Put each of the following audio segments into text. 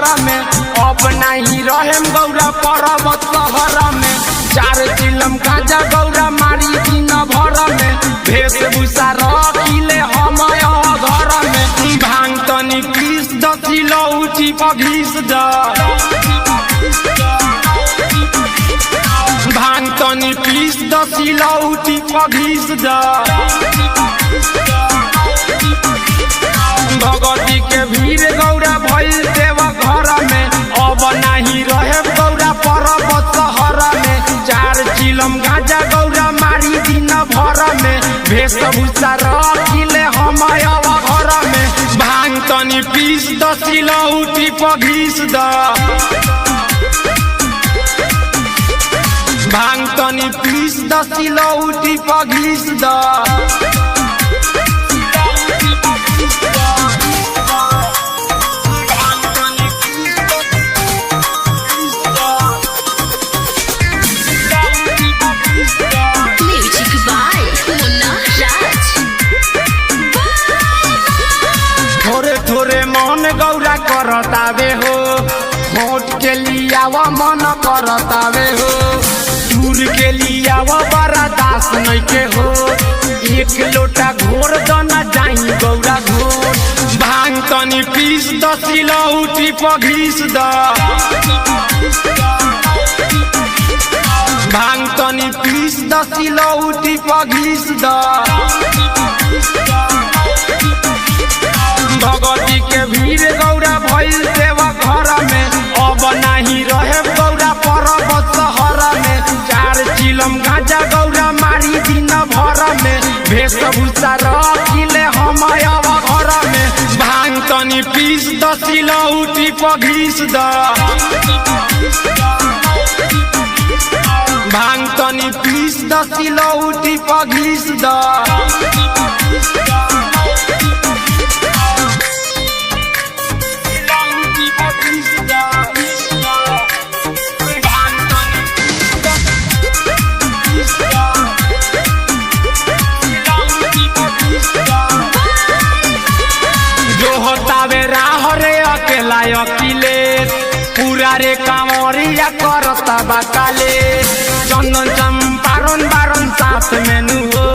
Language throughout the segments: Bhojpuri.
घर में अब नहीं रहेम गौरा पर्वत शहर में। 4 चिलम गांजा गौरा मारी दिन भर में वेशभूषा रखिले हम घर में। भांग तनी पीस दसिलो उठी पघीस द भांग तनी पीस दसिलो उठी पघीस द भगवती के भीड़ गौरा भइल देव घर में अब नहीं रहे गौरा पर्वत शहर में। 4 चिलम गांजा गौरा मारी दिन भर में वेशभूषा रखिले हम घर में। भांग तनी पीस दसिलो उठी पघीस द भांग तनी पीस दसिलो उठी पघीस द गौरा करतावे हो होठ के लियावा मन करतावे हो दूर के लियावा बड़ा दास नहीं के हो। 1 लोटा घोर दना जाई गौरा घोर। भांग तनी पीस दसिलो उठी पघीस द भांग तनी पीस दसिलो उठी पघीस द भगवती के भीड़ गौरा भइल देव घर में अब नहीं रहे गौरा पर्वत शहर में। 4 चिलम गांजा गौरा मारी दिन भर में वेशभूषा रखिले हम घर में। भांग तनी पीस दसिलो उठी पघीस द भांग तनी पीस दसिलो उठी पघीस द अकेले पूरा रे कांवरिया करता बकाले। चंदन चंपारण बारन साथ में नु हो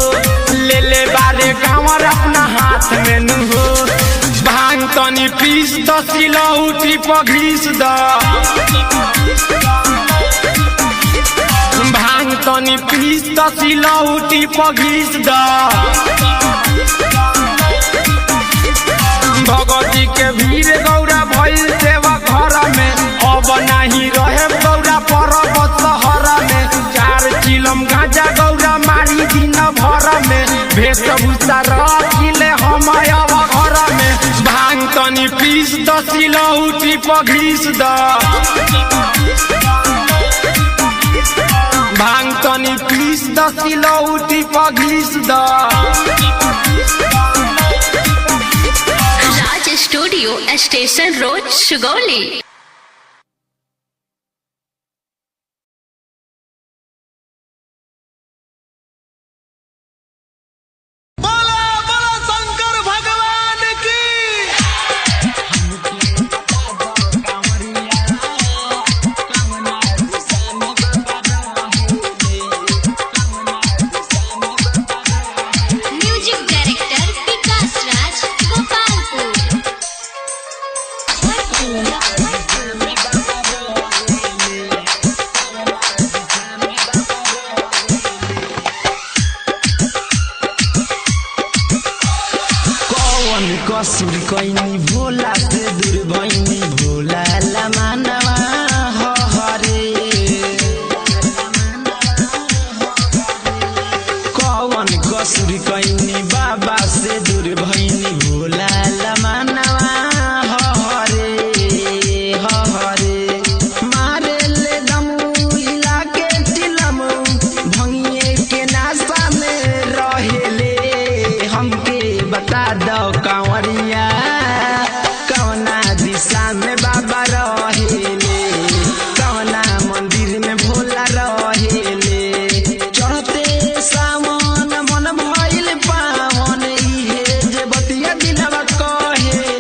ले ले बारे कांवर अपना हाथ में नु हो। भांग तनी पीस दसिलो उठी पघीस द भांग तनी पीस दसिलो उठी पघीस द भगवती के भीड़ गौरा भइल देव घर में अब नहीं रहे गौरा पर्वत शहर में। 4 चिलम गांजा गौरा मारी दिन भर में वेशभूषा रखिले हम घर में। भांग तनी पीस दसिलो उठी पघीस द भांग तनी पीस दसिलो उठी पघीस द स्टूडियो स्टेशन रोड सुगौली। कसुर कैनी भोला से दूर भैनी भोला लमानवा हरे कौन कसुर कैनी बाबा से दूर भैनी भोला लमानवा हरे हरे मारे ले दमू इला के चिलमू भंगिए के नासा में रहेले हमके बता दो कांवरिया कौना दिशा में बाबा रहेले कौना मंदिर में भोला रहेले चढ़ते सावन मन भइल पावन इहे जे बतिया दिलवा कहे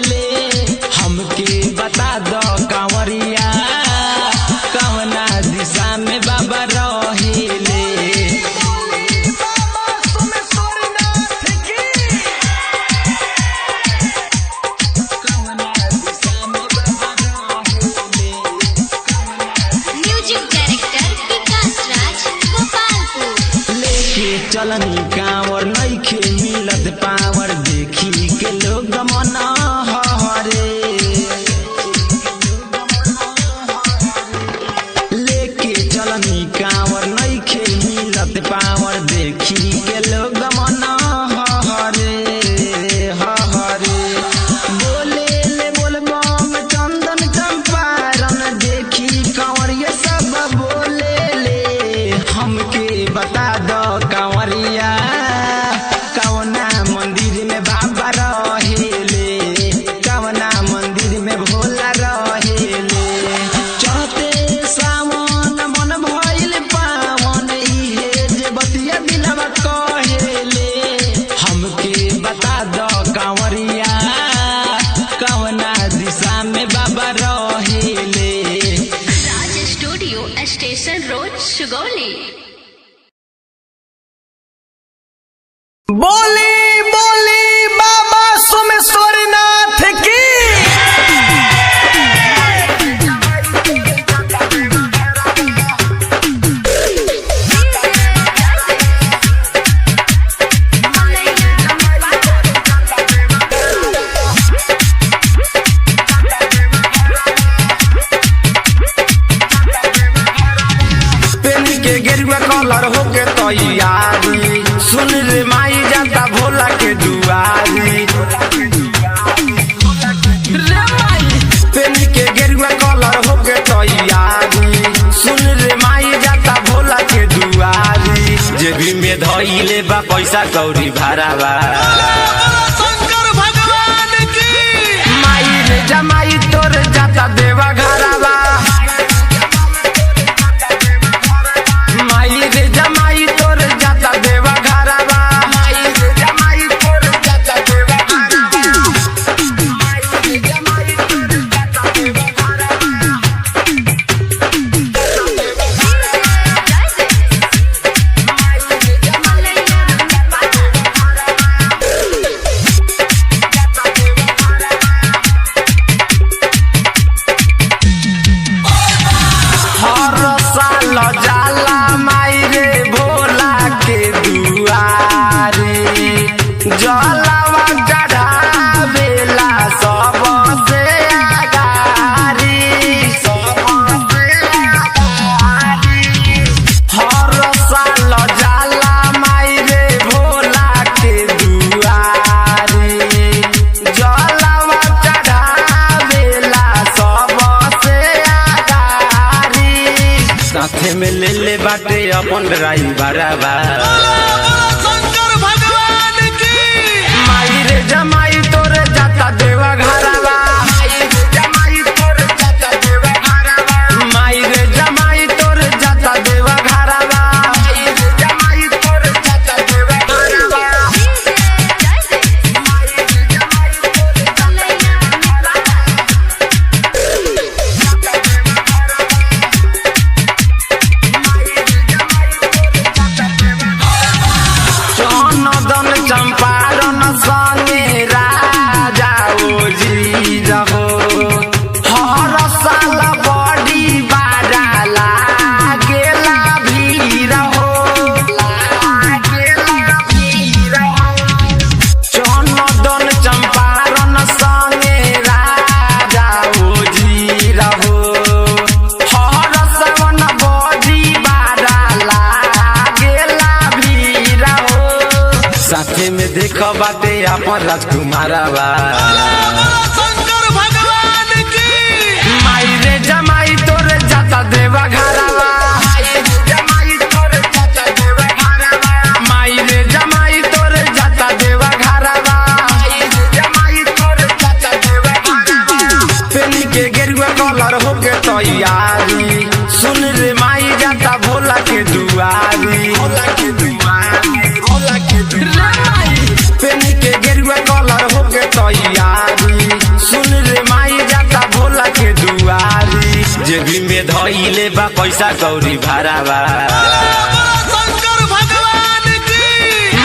कांवर नइखे मिलत पावर देखी के लोग मन हरे लेके चलनी कांवर नइखे मिलत पावर देखी के लोग मन हरे बोले ले बोलबम चंदन चंपारण देखी कांवर ये सब बोले ले हमके बता दो कांवरिया कवना मंदिर में बाबा रहेले कवना मंदिर में भोला रहेले चढ़ते सावन मन भइल पावन इहे जे बतिया दिलवा कहेले हमके बता दो कांवरिया कवना दिशा में बाबा रहेले। राज स्टूडियो स्टेशन रोड सुगौली। बोली बोली बाबा सोमेश्वरनाथ की। पेनी के गेरुआ कलर होके तैयारी सुन रे माई जाता भोला के दुआरी रे माई पेनी के गेरुआ कलर होके तैयारी सुन रे माई जाता भोला के दुआरी जेबी में धइले बा पैसा कौड़ी भारावा शंकर भगवान की माई रे जमाई तोर जाता देवा घरावा माई रे जमाई तोर जाता देवा घरावा माई रे जमाई तोर जाता देवा घरावा माई रे जमाई तोर जाता देवा घरावा। हर साल जाला माई रे भोला के दुआरे जलवा चढ़ावेला सबसे आगारी हर साल जाला माई रे भोला के दुआरे जलवा चढ़ावेला सबसे आगारी साथे में ले ले बाटे अपन ड्राइवरवा शंकर भगवान की माई रे जमाई तोर जाता देवा घरावा माई रे जमाई तोर जाता देवा घरावा माई रे जमाई तोर जाता देवा घरावा माई रे जमाई तोर जाता देवा घरावा माई रे जमाई तोर जाता देवा चनदन चंपारण संगे राजा ओजी रहो हर साल बड़ी बारा लागेला भीड़ हो चनदन चंपारण संगे राजा ओजी रहो हर सावन बड़ी बारा लागेला भीड़ हो साथे में देखो बाटे अपन राजकुमारवा शंकर भगवान की माई रे जमाई तोर जाता देवा घरावा माई रे जमाई तोर जाता देवा घरावा माई रे जमाई तोर जाता देवा घरावा माई रे जमाई तोर जाता देवा घरावा पेनी के गेरुआ कलर होके तैयारी सुन रे माई जाता भोला के दुआरी भोला के दुआरी भोला के दुआरी पेनी के गेरुआ कलर होके तैयारी सुन रे माई जाता भोला के दुआरी जेबी में धइले बा पैसा कौड़ी भारावा शंकर भगवान की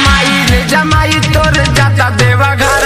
माई रे जमाई तोर जाता देवा घर